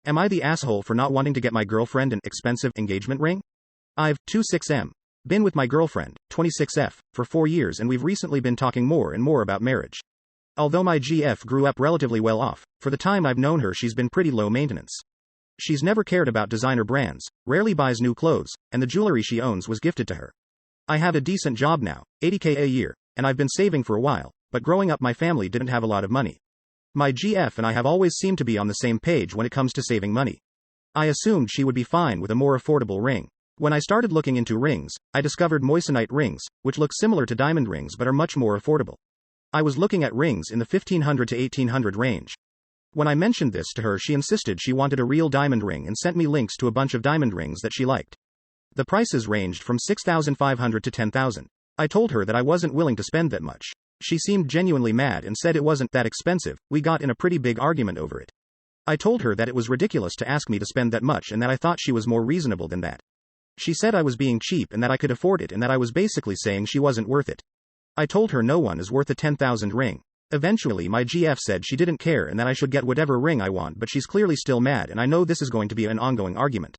Am I the asshole for not wanting to get my girlfriend an expensive engagement ring? I've 26M. Been with my girlfriend, 26F, for 4 years and we've recently been talking more and more about marriage. Although my GF grew up relatively well off, for the time I've known her she's been pretty low maintenance. She's never cared about designer brands, rarely buys new clothes, and the jewelry she owns was gifted to her. I have a decent job now, 80K a year, and I've been saving for a while, but growing up my family didn't have a lot of money. My GF and I have always seemed to be on the same page when it comes to saving money. I assumed she would be fine with a more affordable ring. When I started looking into rings, I discovered moissanite rings, which look similar to diamond rings but are much more affordable. I was looking at rings in the $1,500 to $1,800 range. When I mentioned this to her, she insisted she wanted a real diamond ring and sent me links to a bunch of diamond rings that she liked. The prices ranged from $6,500 to $10,000. I told her that I wasn't willing to spend that much. She seemed genuinely mad and said it wasn't that expensive. We got in a pretty big argument over it. I told her that it was ridiculous to ask me to spend that much and that I thought she was more reasonable than that. She said I was being cheap and that I could afford it and that I was basically saying she wasn't worth it. I told her no one is worth a $10,000 ring. Eventually my GF said she didn't care and that I should get whatever ring I want, but she's clearly still mad and I know this is going to be an ongoing argument.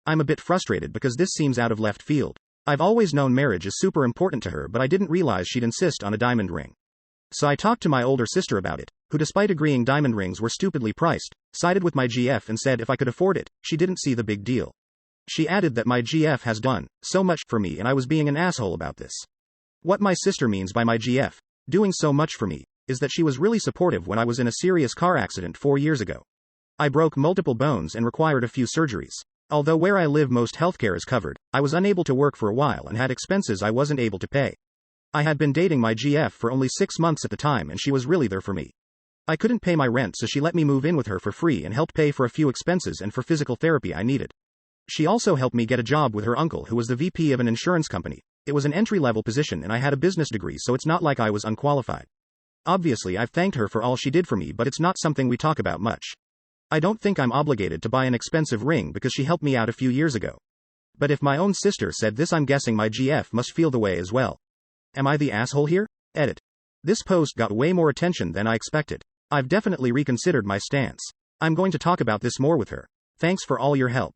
I'm a bit frustrated because this seems out of left field. I've always known marriage is super important to her, but I didn't realize she'd insist on a diamond ring. So I talked to my older sister about it, who despite agreeing diamond rings were stupidly priced, sided with my GF and said if I could afford it, she didn't see the big deal. She added that my GF has done so much for me and I was being an asshole about this. What my sister means by my GF doing so much for me is that she was really supportive when I was in a serious car accident 4 years ago. I broke multiple bones and required a few surgeries. Although where I live most healthcare is covered, I was unable to work for a while and had expenses I wasn't able to pay. I had been dating my GF for only 6 months at the time and she was really there for me. I couldn't pay my rent, so she let me move in with her for free and helped pay for a few expenses and for physical therapy I needed. She also helped me get a job with her uncle, who was the VP of an insurance company. It was an entry-level position and I had a business degree, so it's not like I was unqualified. Obviously I've thanked her for all she did for me, but it's not something we talk about much. I don't think I'm obligated to buy an expensive ring because she helped me out a few years ago. But if my own sister said this, I'm guessing my GF must feel the way as well. Am I the asshole here? Edit. This post got way more attention than I expected. I've definitely reconsidered my stance. I'm going to talk about this more with her. Thanks for all your help.